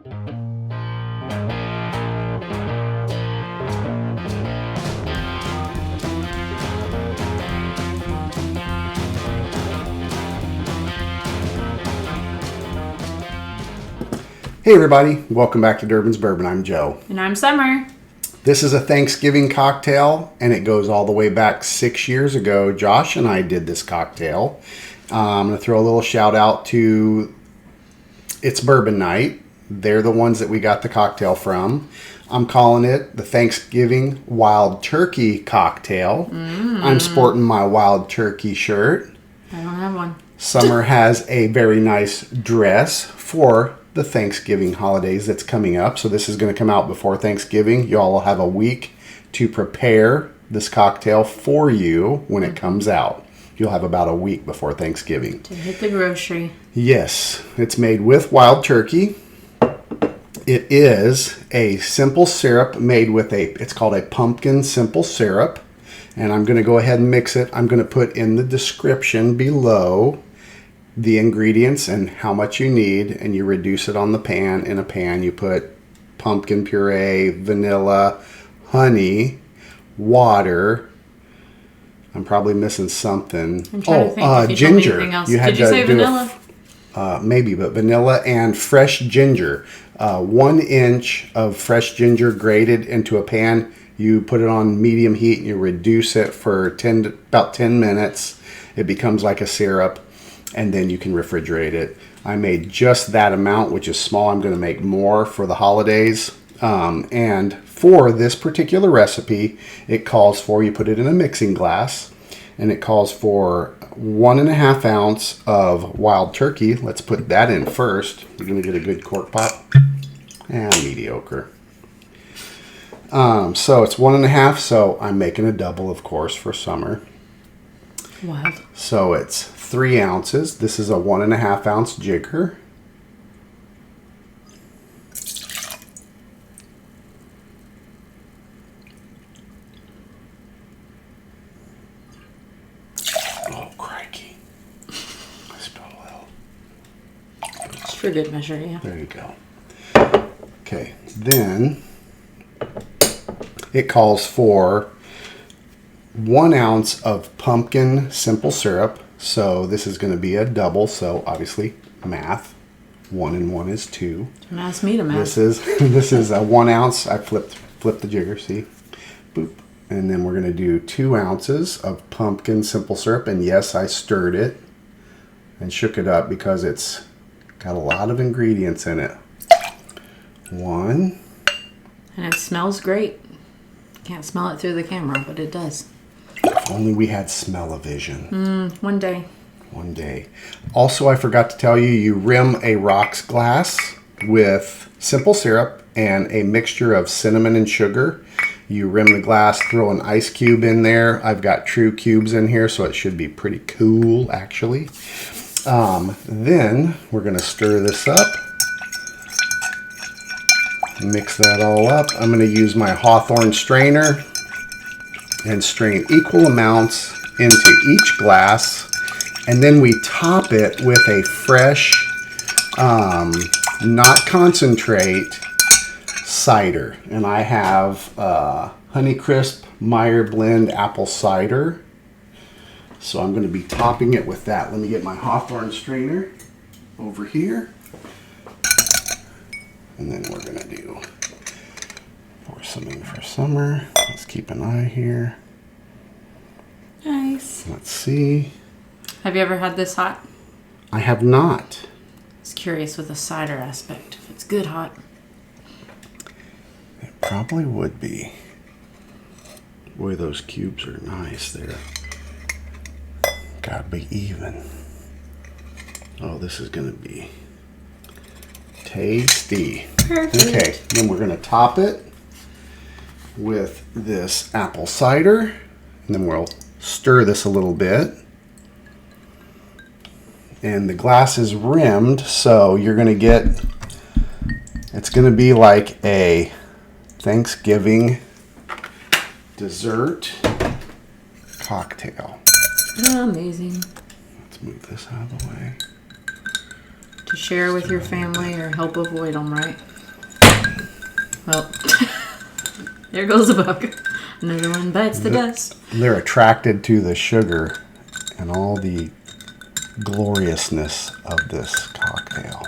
Hey everybody, welcome back to Durbin's Bourbon. I'm Joe. And I'm Summer. This is a Thanksgiving cocktail, and it goes all the way back 6 years ago. Josh and I did this cocktail. I'm going to throw a little shout out to It's Bourbon Night. They're the ones that we got the cocktail from. I'm calling it the Thanksgiving Wild Turkey Cocktail. I'm sporting my Wild Turkey shirt. I don't have one. Summer has a very nice dress for the Thanksgiving holidays that's coming up. So this is going to come out before Thanksgiving. Y'all will have a week to prepare this cocktail for you when it comes out. You'll have about a week before Thanksgiving. To hit the grocery. Yes, it's made with wild turkey. It is a simple syrup made with it's called a pumpkin simple syrup. And I'm going to go ahead and mix it. I'm going to put in the description below the ingredients and how much you need, and you reduce it on the pan. In a pan, you put pumpkin puree, vanilla, honey, water. I'm probably missing something. I'm trying to think if you ginger. Told me anything else. You had Did you say vanilla? Maybe, but vanilla and fresh ginger. 1 inch of fresh ginger grated into a pan. You put it on medium heat and you reduce it for about 10 minutes. It becomes like a syrup, and then you can refrigerate it. I made just that amount, which is small. I'm going to make more for the holidays. And for this particular recipe, it calls for, you put it in a mixing glass, and it calls for 1.5 ounce of wild turkey. Let's put that in first. You're going to get a good cork pop. Mediocre. So it's 1.5, so I'm making a double, of course, for Summer. Wild. So it's 3 ounces. This is a 1.5 ounce jigger. Oh, crikey. I spilled a little. It's for good measure, yeah. There you go. Okay, then it calls for 1 ounce of pumpkin simple syrup. So this is going to be a double. So obviously math. 1 and 1 is 2. Don't ask me to math. This is a 1 ounce. I flipped the jigger. See, boop. And then we're going to do 2 ounces of pumpkin simple syrup. And yes, I stirred it and shook it up because it's got a lot of ingredients in it. 1. And it smells great. Can't smell it through the camera, but it does. If only we had smell-o-vision. One day. One day. Also, I forgot to tell you, you rim a rocks glass with simple syrup and a mixture of cinnamon and sugar. You rim the glass, throw an ice cube in there. I've got true cubes in here, so it should be pretty cool, actually. Then we're going to stir this up. Mix that all up. I'm going to use my Hawthorne strainer and strain equal amounts into each glass. And then we top it with a fresh, not concentrate, cider. And I have Honeycrisp Meyer Blend Apple Cider. So I'm going to be topping it with that. Let me get my Hawthorne strainer over here. And then we're going to pour some in for Summer. Let's keep an eye here. Nice. Let's see. Have you ever had this hot? I have not. I was curious with the cider aspect. If it's good hot. It probably would be. Boy, those cubes are nice. They're gotta be even. Oh, this is going to be tasty. Perfect. Okay, then we're going to top it with this apple cider. And then we'll stir this a little bit. And the glass is rimmed, so you're going to get, it's going to be like a Thanksgiving dessert cocktail. Amazing. Let's move this out of the way. To share with your family or help avoid them, right? Well, there goes a bug. Another one bites the dust. They're attracted to the sugar and all the gloriousness of this cocktail.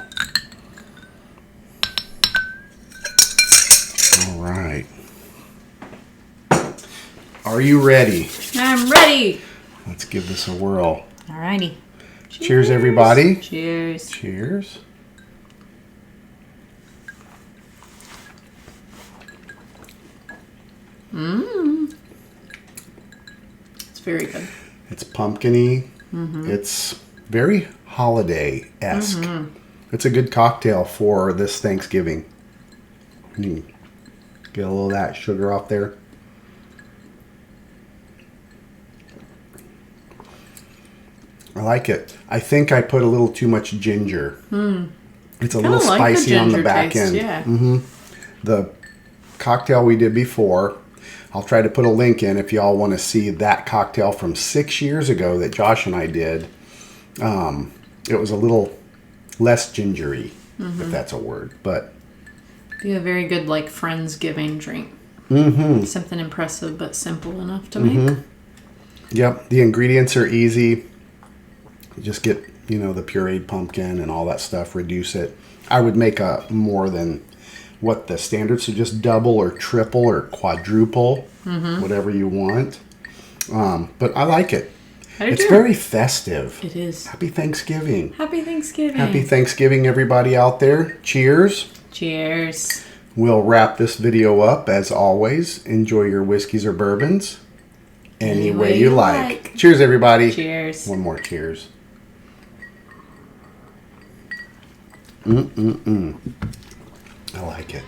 All right. Are you ready? I'm ready. Let's give this a whirl. Alrighty. Cheers, everybody. Cheers. Cheers. It's very good. It's pumpkin-y. It's very holiday-esque. It's a good cocktail for this Thanksgiving. Get a little of that sugar off there. I like it. I think I put a little too much ginger. It's a little like the spicy on the ginger back taste, end. yeah. The cocktail we did before, I'll try to put a link in if y'all want to see that cocktail from 6 years ago that Josh and I did. It was a little less gingery, if that's a word, but Be a very good like Friendsgiving drink. Something impressive but simple enough to make. yep, the ingredients are easy. You just get, the pureed pumpkin and all that stuff, reduce it. I would make a more than what the standards, so just double or triple or quadruple, whatever you want. But I like it. It's very festive. It is. Happy Thanksgiving. Happy Thanksgiving. Happy Thanksgiving, everybody out there. Cheers. Cheers. We'll wrap this video up as always. Enjoy your whiskeys or bourbons any way you like. Cheers, everybody. Cheers. One more cheers. I like it.